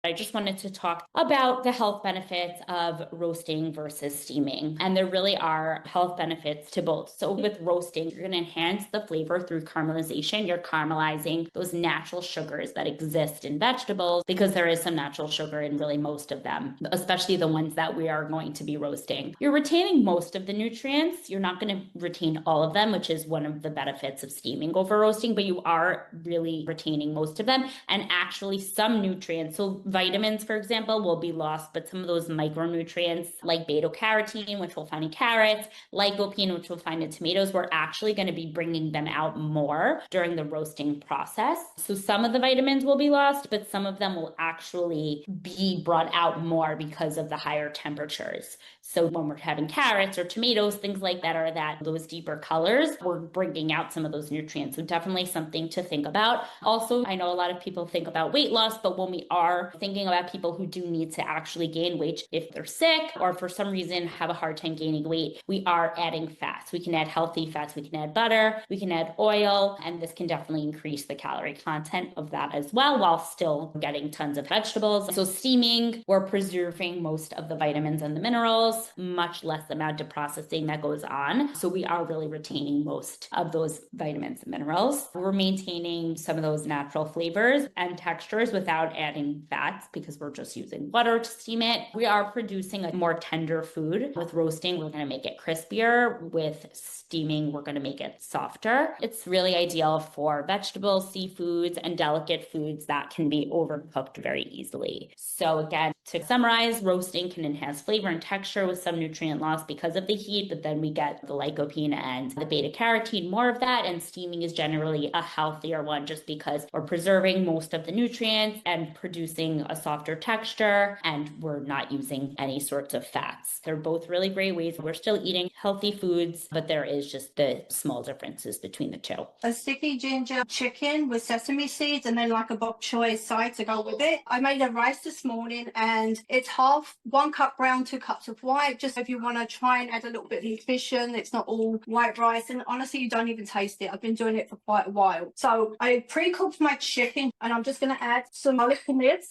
I just wanted to talk about the health benefits of roasting versus steaming. And there really are health benefits to both. So with roasting, you're going to enhance the flavor through caramelization. You're caramelizing those natural sugars that exist in vegetables because there is some natural sugar in really most of them, especially the ones that we are going to be roasting. You're retaining most of the nutrients. You're not going to retain all of them, which is one of the benefits of steaming over roasting, but you are really retaining most of them. And actually some nutrients, so vitamins, for example, will be lost, but some of those micronutrients like beta carotene, which we'll find in carrots, lycopene, which we'll find in tomatoes, we're actually going to be bringing them out more during the roasting process. So some of the vitamins will be lost, but some of them will actually be brought out more because of the higher temperatures. So when we're having carrots or tomatoes, things like that, are that those deeper colors, we're bringing out some of those nutrients. So definitely something to think about. Also, I know a lot of people think about weight loss, but when we are thinking about people who do need to actually gain weight, if they're sick or for some reason have a hard time gaining weight, we are adding fats. We can add healthy fats. We can add butter. We can add oil. And this can definitely increase the calorie content of that as well, while still getting tons of vegetables. So steaming, we're preserving most of the vitamins and the minerals, much less amount of processing that goes on. So we are really retaining most of those vitamins and minerals. We're maintaining some of those natural flavors and textures without adding fats because we're just using butter to steam it. We are producing a more tender food. With roasting, we're going to make it crispier. With steaming, we're going to make it softer. It's really ideal for vegetables, seafoods, and delicate foods that can be overcooked very easily. So again, to summarize, roasting can enhance flavor and texture with some nutrient loss because of the heat, but then we get the lycopene and the beta carotene, more of that, and steaming is generally a healthier one just because we're preserving most of the nutrients and producing a softer texture, and we're not using any sorts of fats. They're both really great ways. We're still eating healthy foods, but there is just the small differences between the two. A sticky ginger chicken with sesame seeds and then like a bok choy side to go with it. I made a rice this morning and it's half 1 cup brown, 2 cups of white. Just if you want to try and add a little bit of nutrition, it's not all white rice. And honestly, you don't even taste it. I've been doing it for quite a while. So I pre-cooked my chicken and I'm just going to add some garlic in this,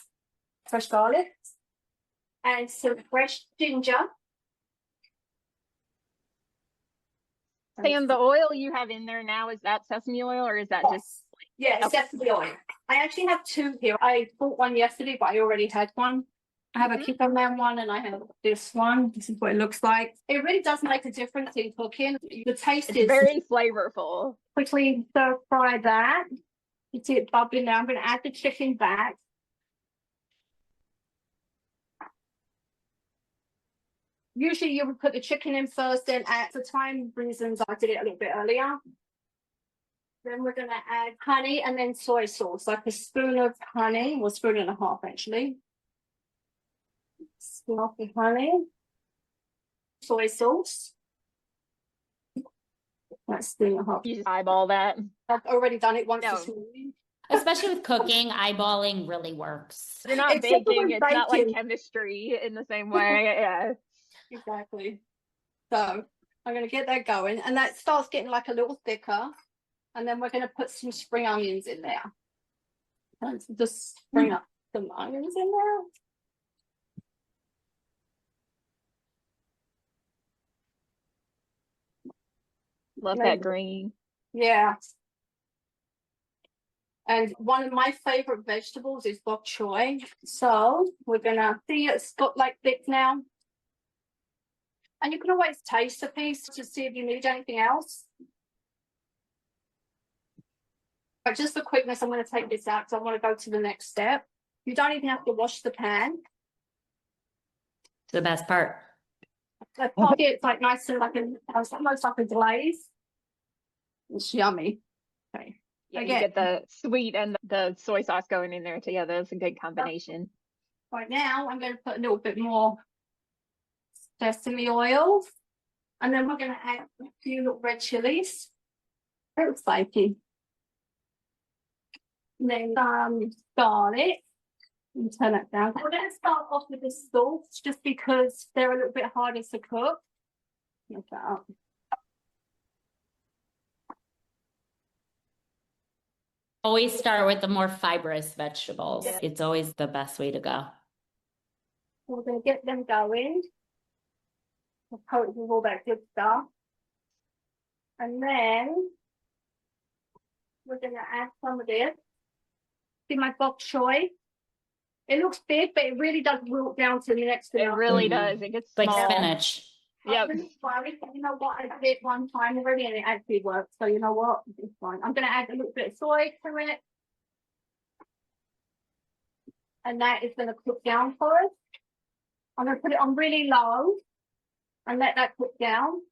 fresh garlic, and some fresh ginger. Sam, the oil you have in there now, is that sesame oil or is that just? Yeah, it's sesame oil. I actually have 2 here. I bought one yesterday, but I already had one. I have a cucumber one and I have this one. This is what it looks like. It really does make a difference in cooking. The taste is very flavorful. Quickly stir fry that. You see it bubbling now. I'm going to add the chicken back. Usually you would put the chicken in first, and for time reasons, I did it a little bit earlier. Then we're going to add honey and then soy sauce, like a spoon of honey, or 1.5 spoons actually. Spoon of honey, soy sauce. That's 1.5 spoons. You just eyeball that. I've already done it once this morning. Especially with cooking, eyeballing really works. You're not baking. It's not like chemistry in the same way. Yeah. Exactly. So I'm going to get that going, and that starts getting like a little thicker, and then we're going to put some spring onions in there. And just spring up some onions in there. Love that green. Yeah. And one of my favorite vegetables is bok choy. So we're going to see it's got like thick now. And you can always taste a piece to see if you need anything else. But just for quickness, I'm going to take this out because I want to go to the next step. You don't even have to wash the pan. The best part. The pot, it's like nice and like almost like a glaze. It's yummy. Okay. Yeah, you get the sweet and the soy sauce going in there together. It's a good combination. Right now, I'm going to put a little bit more sesame oil, and then we're going to add a few little red chilies. Very spicy. And then garlic. And turn it down. We're going to start off with the stalks just because they're a little bit harder to cook. Look that up. Always start with the more fibrous vegetables. Yeah. It's always the best way to go. We're going to get them going. We'll coat with all that good stuff. And then we're going to add some of this. See my bok choy? It looks big, but it really does wilt down to the next It thing. really Mhm. does. It gets Like small. spinach. Yep. I'm really sorry, but you know what? I did it one time already and it actually worked. So you know what? It's fine. I'm going to add a little bit of soy to it. And that is going to cook down for us. I'm going to put it on really low and let that cook down.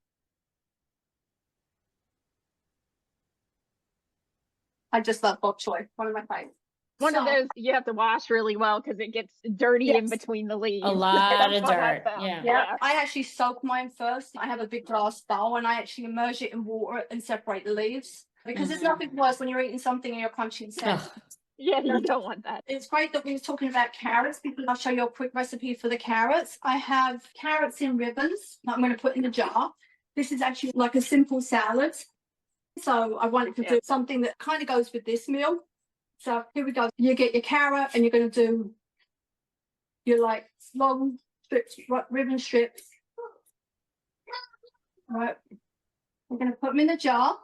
I just love bok choy. One of my favorites. One of those you have to wash really well because it gets dirty in Yes. between the leaves. A lot That's of what I dirt. found. Yeah. Yeah, I actually soak mine first. I have a big glass bowl and I actually immerse it in water and separate the leaves. Because there's nothing worse when you're eating something and you're crunching sand. Ugh. Yeah, you don't want that. It's great that we were talking about carrots because I'll show you a quick recipe for the carrots. I have carrots in ribbons that I'm going to put in a jar. This is actually like a simple salad. So I wanted to do something that kind of goes with this meal. So here we go. You get your carrot and you're going to do your like long strips, ribbon strips. All right. We're going to put them in the jar.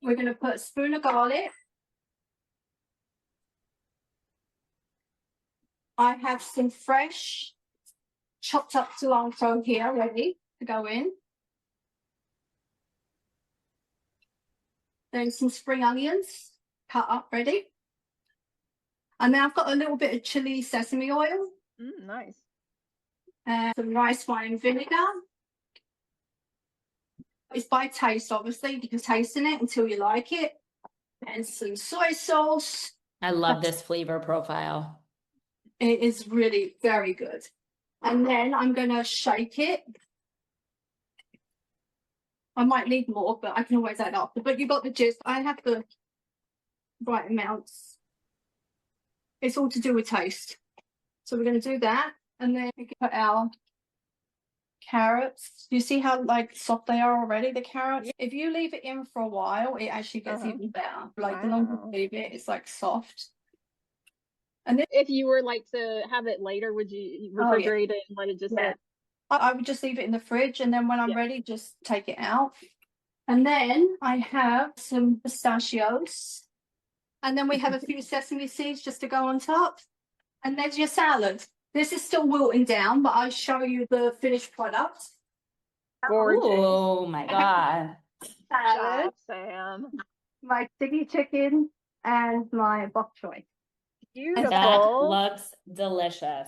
We're going to put a spoon of garlic. I have some fresh chopped up cilantro here ready to go in. Then some spring onions cut up ready. And then I've got a little bit of chili sesame oil. Nice. And some rice wine vinegar. It's by taste, obviously. You can taste in it until you like it. And some soy sauce. I love this flavor profile. It is really very good. And then I'm going to shake it. I might need more, but I can always add after. But you got the gist. I have the right amounts. It's all to do with taste. So we're going to do that. And then we can put our carrots. You see how like soft they are already, the carrots? If you leave it in for a while, it actually gets even better. Like the longer you leave it, it's like soft. And then if you were like to have it later, would you refrigerate it and let it just sit? I would just leave it in the fridge, and then when I'm ready, just take it out. And then I have some pistachios. And then we have a few sesame seeds just to go on top. And there's your salad. This is still wilting down, but I'll show you the finished product. Gorgeous. Oh my God. Salad, Job, Sam. my sticky chicken, and my bok choy. Beautiful. That looks delicious.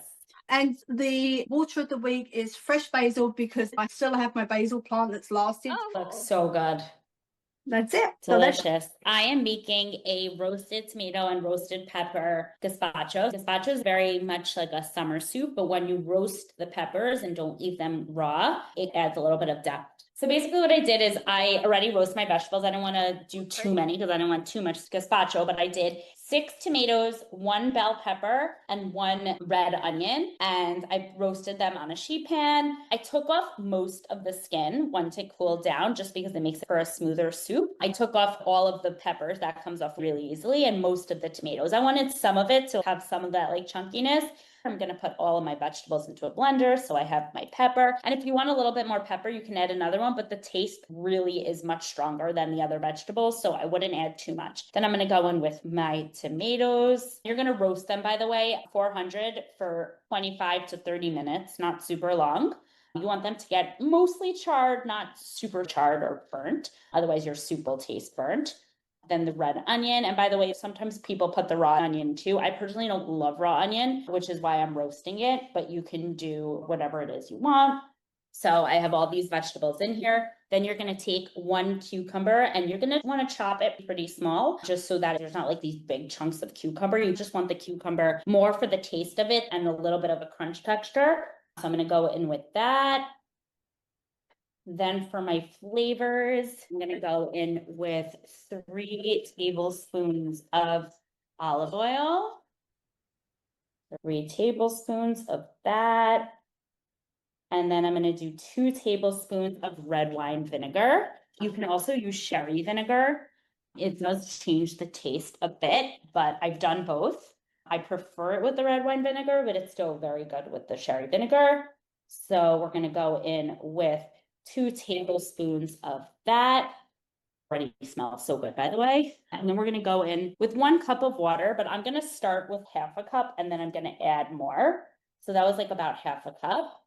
And the water of the week is fresh basil because I still have my basil plant that's lasted. Looks so good. That's it. Delicious. I am making a roasted tomato and roasted pepper gazpacho. Gazpacho is very much like a summer soup, but when you roast the peppers and don't eat them raw, it adds a little bit of depth. So basically what I did is I already roast my vegetables. I don't want to do too many because I don't want too much gazpacho, but I did 6 tomatoes, 1 bell pepper, and 1 red onion. And I roasted them on a sheet pan. I took off most of the skin, wanted to cool down just because it makes it for a smoother soup. I took off all of the peppers, that comes off really easily, and most of the tomatoes. I wanted some of it to have some of that like chunkiness. I'm going to put all of my vegetables into a blender. So I have my pepper. And if you want a little bit more pepper, you can add another one, but the taste really is much stronger than the other vegetables. So I wouldn't add too much. Then I'm going to go in with my tomatoes. You're going to roast them, by the way, 400 for 25 to 30 minutes, not super long. You want them to get mostly charred, not super charred or burnt. Otherwise, your soup will taste burnt. Then the red onion. And by the way, sometimes people put the raw onion too. I personally don't love raw onion, which is why I'm roasting it, but you can do whatever it is you want. So I have all these vegetables in here. Then you're going to take 1 cucumber and you're going to want to chop it pretty small, just so that there's not like these big chunks of cucumber. You just want the cucumber more for the taste of it and a little bit of a crunch texture. So I'm going to go in with that. Then for my flavors, I'm going to go in with 3 tablespoons of olive oil, 3 tablespoons of that. And then I'm going to do 2 tablespoons of red wine vinegar. You can also use sherry vinegar. It does change the taste a bit, but I've done both. I prefer it with the red wine vinegar, but it's still very good with the sherry vinegar. So we're going to go in with 2 tablespoons of that. Already smells so good, by the way. And then we're going to go in with 1 cup of water, but I'm going to start with half a cup and then I'm going to add more. So that was like about half a cup.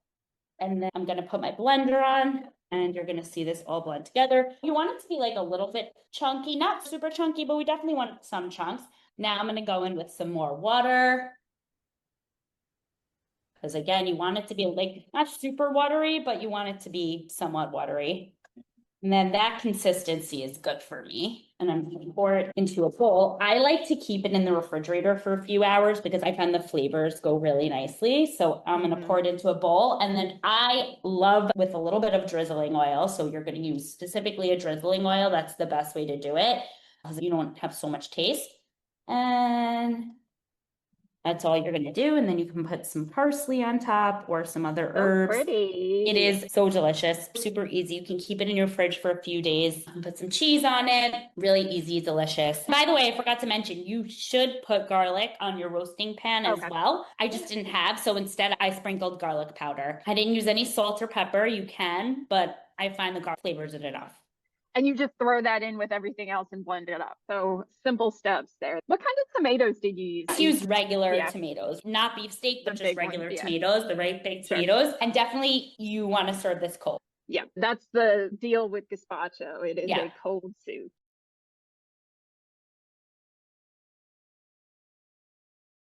And then I'm going to put my blender on and you're going to see this all blend together. You want it to be like a little bit chunky, not super chunky, but we definitely want some chunks. Now I'm going to go in with some more water. Because again, you want it to be like not super watery, but you want it to be somewhat watery. And then that consistency is good for me. And I'm going to pour it into a bowl. I like to keep it in the refrigerator for a few hours because I find the flavors go really nicely. So I'm going to pour it into a bowl. And then I love with a little bit of drizzling oil. So you're going to use specifically a drizzling oil. That's the best way to do it because you don't have so much taste. And that's all you're going to do. And then you can put some parsley on top or some other herbs. Pretty. It is so delicious, super easy. You can keep it in your fridge for a few days. You can put some cheese on it. Really easy, delicious. By the way, I forgot to mention, you should put garlic on your roasting pan as well. I just didn't have, so instead I sprinkled garlic powder. I didn't use any salt or pepper. You can, but I find the garlic flavors it enough. And you just throw that in with everything else and blend it up. So simple steps there. What kind of tomatoes did you use? Just use regular tomatoes, not beefsteak, but just regular tomatoes, the right big tomatoes. And definitely you want to serve this cold. Yeah, that's the deal with gazpacho. It is a cold soup.